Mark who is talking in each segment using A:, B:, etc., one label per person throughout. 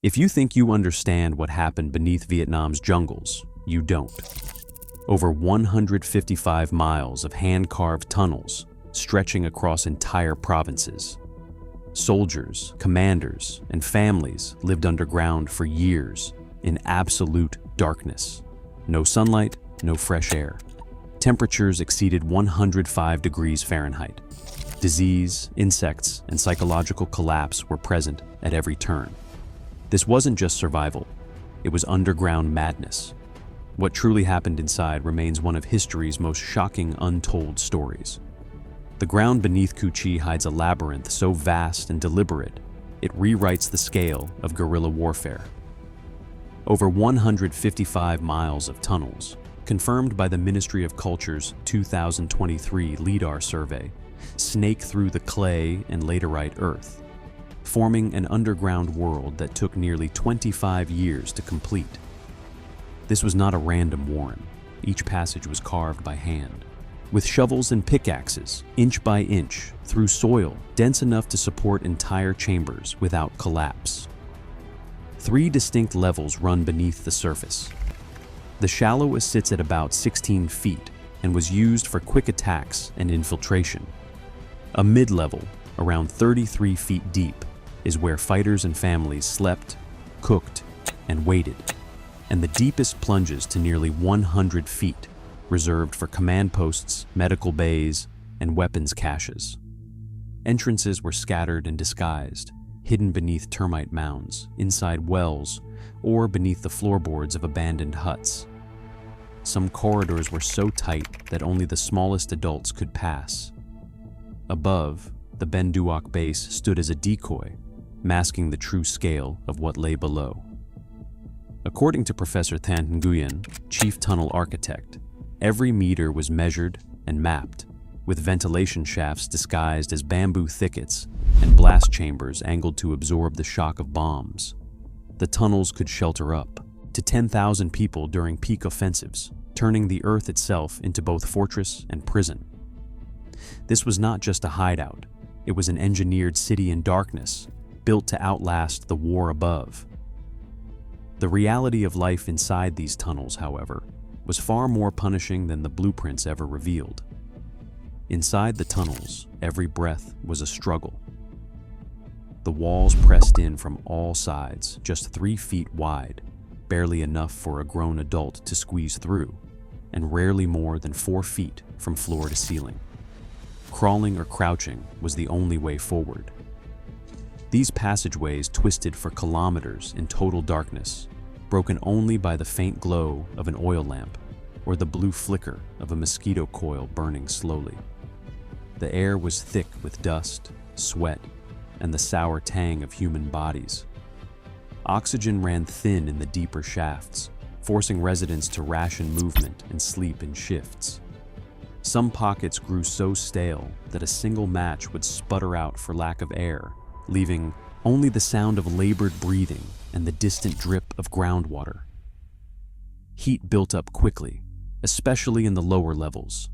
A: If you think you understand what happened beneath Vietnam's jungles, you don't. Over 155 miles of hand-carved tunnels stretching across entire provinces. Soldiers, commanders, and families lived underground for years in absolute darkness. No sunlight, no fresh air. Temperatures exceeded 105 degrees Fahrenheit. Disease, insects, and psychological collapse were present at every turn. This wasn't just survival, it was underground madness. What truly happened inside remains one of history's most shocking untold stories. The ground beneath Cu Chi hides a labyrinth so vast and deliberate, it rewrites the scale of guerrilla warfare. Over 155 miles of tunnels, confirmed by the Ministry of Culture's 2023 LIDAR survey, snake through the clay and laterite earth, forming an underground world that took nearly 25 years to complete. This was not a random warren. Each passage was carved by hand, with shovels and pickaxes, inch by inch, through soil dense enough to support entire chambers without collapse. 3 distinct levels run beneath the surface. The shallowest sits at about 16 feet and was used for quick attacks and infiltration. A mid-level, around 33 feet deep, is where fighters and families slept, cooked, and waited, and the deepest plunges to nearly 100 feet, reserved for command posts, medical bays, and weapons caches. Entrances were scattered and disguised, hidden beneath termite mounds, inside wells, or beneath the floorboards of abandoned huts. Some corridors were so tight that only the smallest adults could pass. Above, the Ben Duoc base stood as a decoy, masking the true scale of what lay below. According to Professor Thanh Nguyen, chief tunnel architect, every meter was measured and mapped, with ventilation shafts disguised as bamboo thickets and blast chambers angled to absorb the shock of bombs. The tunnels could shelter up to 10,000 people during peak offensives, turning the earth itself into both fortress and prison. This was not just a hideout, it was an engineered city in darkness, built to outlast the war above. The reality of life inside these tunnels, however, was far more punishing than the blueprints ever revealed. Inside the tunnels, every breath was a struggle. The walls pressed in from all sides, just 3 feet wide, barely enough for a grown adult to squeeze through, and rarely more than 4 feet from floor to ceiling. Crawling or crouching was the only way forward. These passageways twisted for kilometers in total darkness, broken only by the faint glow of an oil lamp or the blue flicker of a mosquito coil burning slowly. The air was thick with dust, sweat, and the sour tang of human bodies. Oxygen ran thin in the deeper shafts, forcing residents to ration movement and sleep in shifts. Some pockets grew so stale that a single match would sputter out for lack of air, leaving only the sound of labored breathing and the distant drip of groundwater. Heat built up quickly, especially in the lower levels.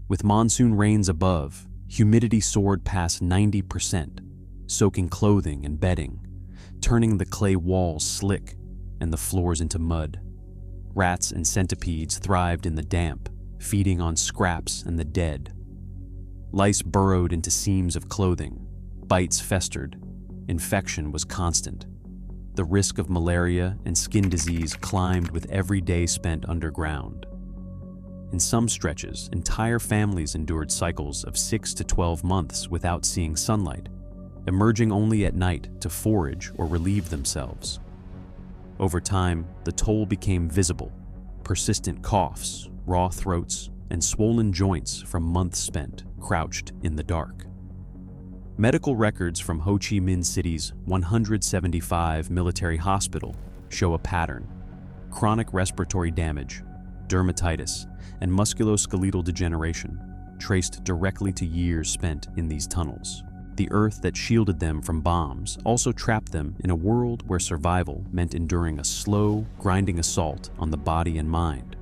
A: With monsoon rains above, humidity soared past 90%, soaking clothing and bedding, turning the clay walls slick and the floors into mud. Rats and centipedes thrived in the damp, feeding on scraps and the dead. Lice burrowed into seams of clothing, bites festered, infection was constant. The risk of malaria and skin disease climbed with every day spent underground. In some stretches, entire families endured cycles of 6 to 12 months without seeing sunlight, emerging only at night to forage or relieve themselves. Over time, the toll became visible: persistent coughs, raw throats, and swollen joints from months spent crouched in the dark. Medical records from Ho Chi Minh City's 175 military hospital show a pattern: chronic respiratory damage, dermatitis, and musculoskeletal degeneration, traced directly to years spent in these tunnels. The earth that shielded them from bombs also trapped them in a world where survival meant enduring a slow, grinding assault on the body and mind.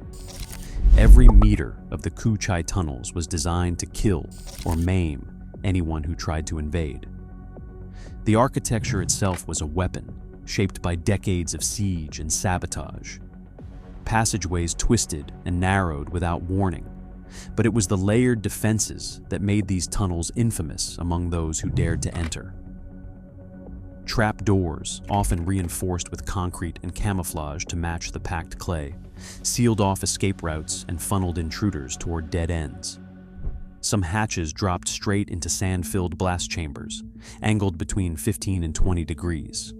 A: Every meter of the Cu Chi tunnels was designed to kill or maim anyone who tried to invade. The architecture itself was a weapon, shaped by decades of siege and sabotage. Passageways twisted and narrowed without warning, but it was the layered defenses that made these tunnels infamous among those who dared to enter. Trap doors, often reinforced with concrete and camouflage to match the packed clay, sealed off escape routes and funneled intruders toward dead ends. Some hatches dropped straight into sand-filled blast chambers, angled between 15 and 20 degrees.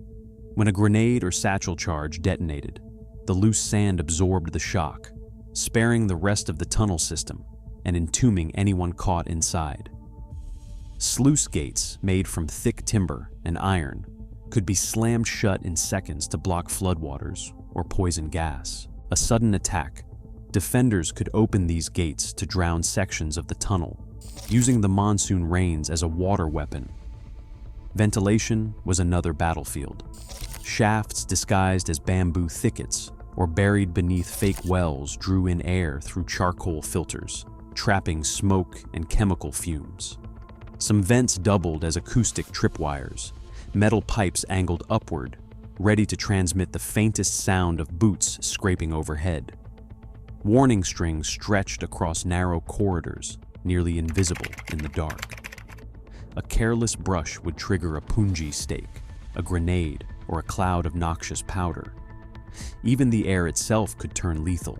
A: When a grenade or satchel charge detonated, the loose sand absorbed the shock, sparing the rest of the tunnel system and entombing anyone caught inside. Sluice gates made from thick timber and iron could be slammed shut in seconds to block floodwaters or poison gas. A sudden attack, defenders could open these gates to drown sections of the tunnel, using the monsoon rains as a water weapon. Ventilation was another battlefield. Shafts disguised as bamboo thickets or buried beneath fake wells drew in air through charcoal filters, trapping smoke and chemical fumes. Some vents doubled as acoustic tripwires, metal pipes angled upward, ready to transmit the faintest sound of boots scraping overhead. Warning strings stretched across narrow corridors, nearly invisible in the dark. A careless brush would trigger a punji stake, a grenade, or a cloud of noxious powder. Even the air itself could turn lethal.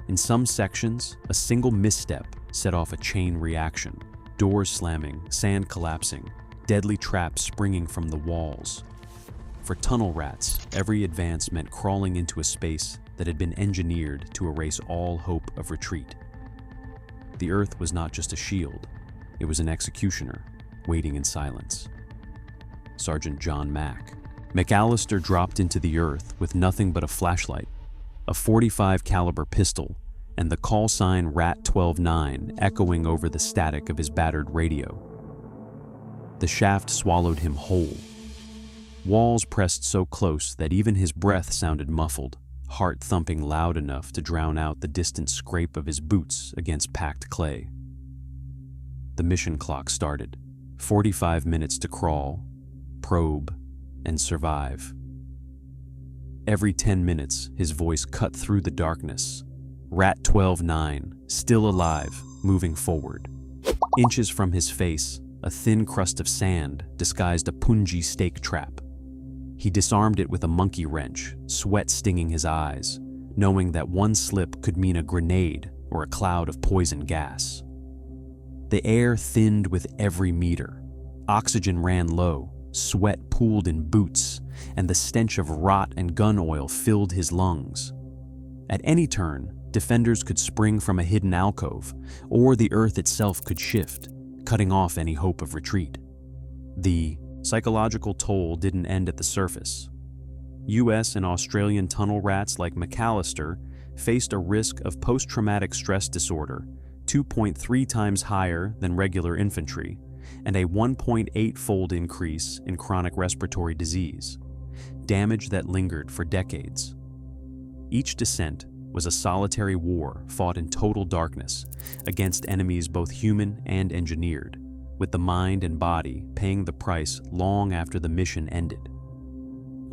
A: In some sections, a single misstep set off a chain reaction, doors slamming, sand collapsing, deadly traps springing from the walls. For tunnel rats, every advance meant crawling into a space that had been engineered to erase all hope of retreat. The earth was not just a shield, it was an executioner, waiting in silence. Sergeant John Mack. McAllister dropped into the earth with nothing but a flashlight, a .45 caliber pistol, and the call sign Rat 12-9 echoing over the static of his battered radio. The shaft swallowed him whole. Walls pressed so close that even his breath sounded muffled, heart thumping loud enough to drown out the distant scrape of his boots against packed clay. The mission clock started. 45 minutes to crawl, probe, and survive. Every 10 minutes, his voice cut through the darkness. Rat 12-9, still alive, moving forward. Inches from his face, a thin crust of sand disguised a punji stake trap. He disarmed it with a monkey wrench, sweat stinging his eyes, knowing that one slip could mean a grenade or a cloud of poison gas. The air thinned with every meter. Oxygen ran low, sweat pooled in boots, and the stench of rot and gun oil filled his lungs. At any turn, defenders could spring from a hidden alcove, or the earth itself could shift, cutting off any hope of retreat. The psychological toll didn't end at the surface. US and Australian tunnel rats like McAllister faced a risk of post-traumatic stress disorder 2.3 times higher than regular infantry, and a 1.8-fold increase in chronic respiratory disease, damage that lingered for decades. Each descent was a solitary war fought in total darkness against enemies both human and engineered, with the mind and body paying the price long after the mission ended.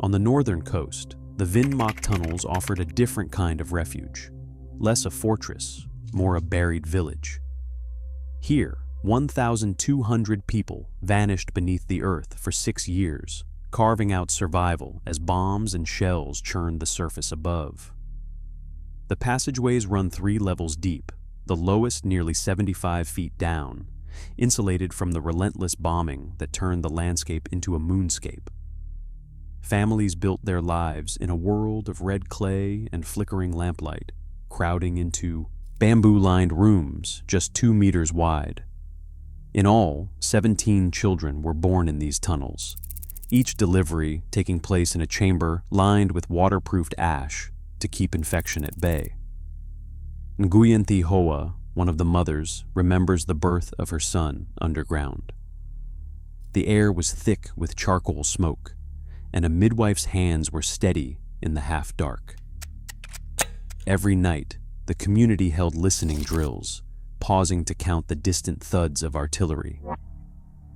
A: On the northern coast, the Vinmock tunnels offered a different kind of refuge, less a fortress, more a buried village. Here, 1,200 people vanished beneath the earth for 6 years, carving out survival as bombs and shells churned the surface above. The passageways run 3 levels deep, the lowest nearly 75 feet down, insulated from the relentless bombing that turned the landscape into a moonscape. Families built their lives in a world of red clay and flickering lamplight, crowding into bamboo-lined rooms just 2 meters wide. In all, 17 children were born in these tunnels, each delivery taking place in a chamber lined with waterproofed ash to keep infection at bay. Nguyen Thi Hoa, one of the mothers, remembers the birth of her son underground. The air was thick with charcoal smoke, and a midwife's hands were steady in the half-dark. Every night, the community held listening drills, pausing to count the distant thuds of artillery.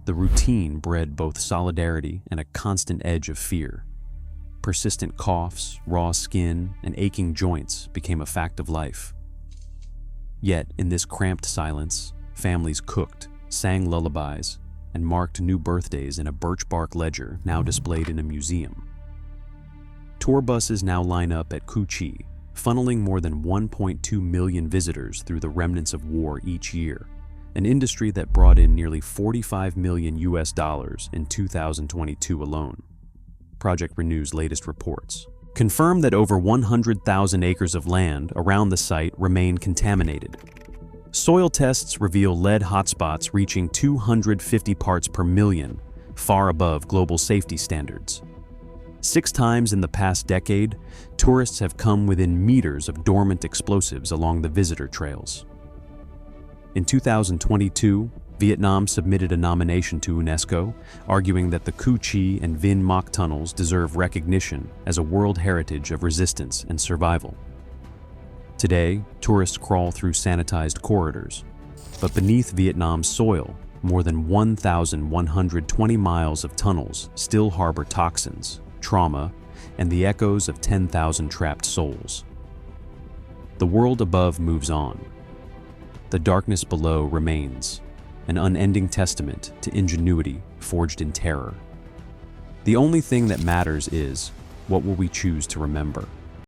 A: The routine bred both solidarity and a constant edge of fear. Persistent coughs, raw skin, and aching joints became a fact of life. Yet, in this cramped silence, families cooked, sang lullabies, and marked new birthdays in a birch bark ledger now displayed in a museum. Tour buses now line up at Cu Chi, funneling more than 1.2 million visitors through the remnants of war each year, an industry that brought in nearly $45 million in 2022 alone. Project Renew's latest reports confirm that over 100,000 acres of land around the site remain contaminated. Soil tests reveal lead hotspots reaching 250 parts per million, far above global safety standards. 6 times in the past decade, tourists have come within meters of dormant explosives along the visitor trails. In 2022, Vietnam submitted a nomination to UNESCO, arguing that the Cu Chi and Vinh Moc tunnels deserve recognition as a World Heritage of resistance and survival. Today, tourists crawl through sanitized corridors, but beneath Vietnam's soil, more than 1,120 miles of tunnels still harbor toxins, trauma, and the echoes of 10,000 trapped souls. The world above moves on. The darkness below remains, an unending testament to ingenuity forged in terror. The only thing that matters is, what will we choose to remember?